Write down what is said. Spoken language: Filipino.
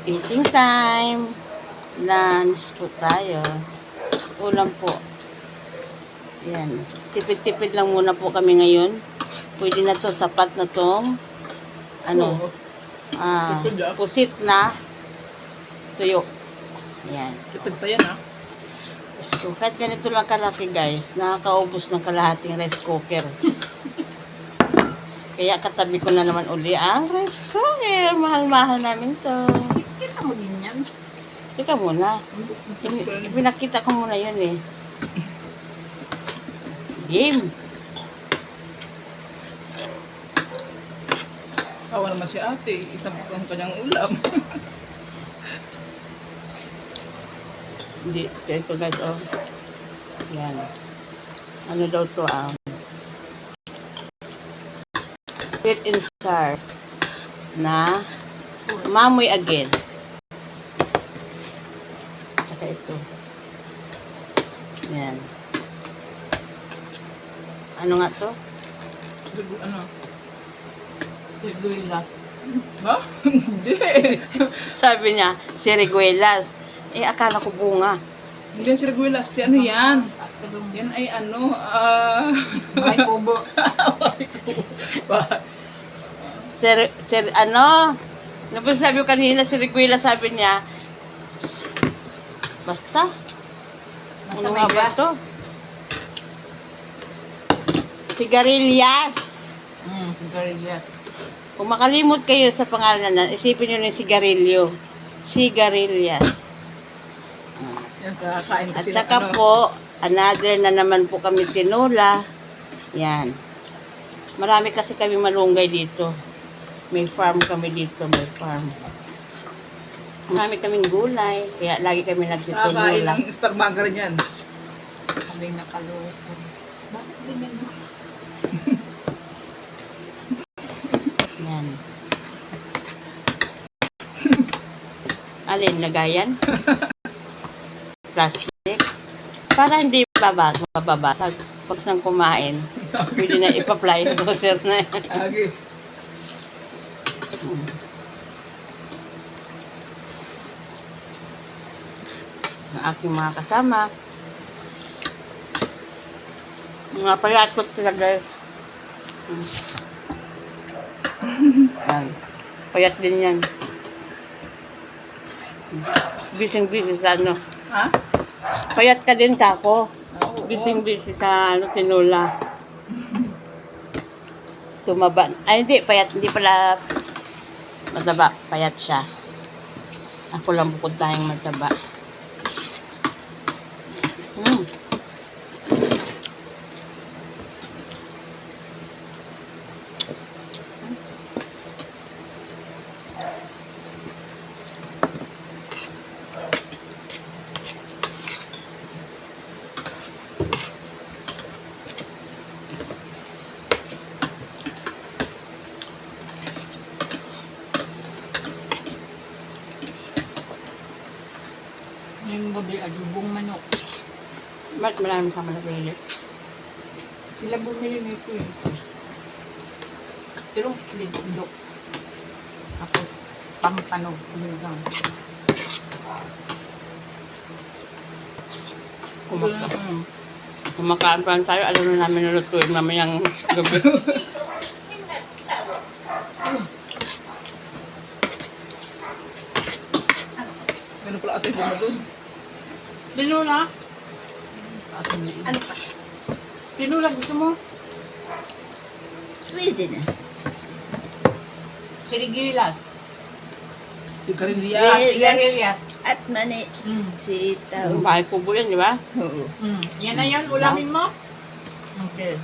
Eating time. Lunch po tayo. Ulam po. Yan. Tipid-tipid lang muna po kami ngayon. Pwede na to, sapat na tong pusit na tuyo. Yan. Tipid pa yan, ha? So, kahit ganito lang kalaki, guys, nakakaubos ng kalahating rice cooker. Kaya katabi ko na naman uli ang rice cooker. Mahal-mahal namin to. Kita mo din yan. Teka muna. Pinakita ko muna yun eh. Game. Kawa naman si ate. Isang lang kanyang ulam. Hindi. Ito guys, oh. Yan. Ano daw to, sweet and sour na mamoy again. Saka ito. Yan. Ano nga to? Ano? Siriguelas. Ba? Hindi. Sabi niya, siriguelas. Eh, akala ko bunga. Hindi yan si Reguelas. Ano yan? Yan ay ano, May kubo. Ba? Ano? Sabi ko kanina, siriguelas, sabi niya. Basta. Ano nga ba to? Sigarilyas. Sigarilyas. Kung makalimot kayo sa pangalan na, isipin nyo ng sigarilyo. Sigarilyas. Yan, kakain At kasi saka po, another na naman po kami tinola. Yan. Marami kasi kami malunggay dito. May farm kami dito, may farm. Marami kaming gulay, kaya lagi kami kakain nagtitinola. ng star margarine yan. Sabi nakaluwas ko. Bakit ganyan mo? Yan. Alin, lagayan? Plastic. Para hindi mababasag. Pag nang kumain, pwede na ipa-fly saucer na yan. Agis. Ang aking mga kasama. Mga palatot sila, guys. Yan. Payat din yan. Bising-busy sa ano. Ha? Payat ka din, Tako. Oo. Bising-busy sa ano, tinula. Tumaba. Ay, hindi. Payat. Hindi pala mataba. Payat siya. Ako lang bukod tayong mataba. Yung gabi, adubong manok. Ba't maraming sa malapili? Sila bumili nito eh. Pero kilig sundok. Tapos, pampanog. Sinigang. Kumakain pa tayo, alam na namin nalutuin mamayang gabi. Ano pala ate mo doon? Tinula? Ano pa? Tinula, gusto mo? Pwede na. Sirigilas. Si Carilias. Sigarilyas. At mani sitaw. Bahay kubo yan, di ba? Oo. Yan na yan, ulamin mo? Okay.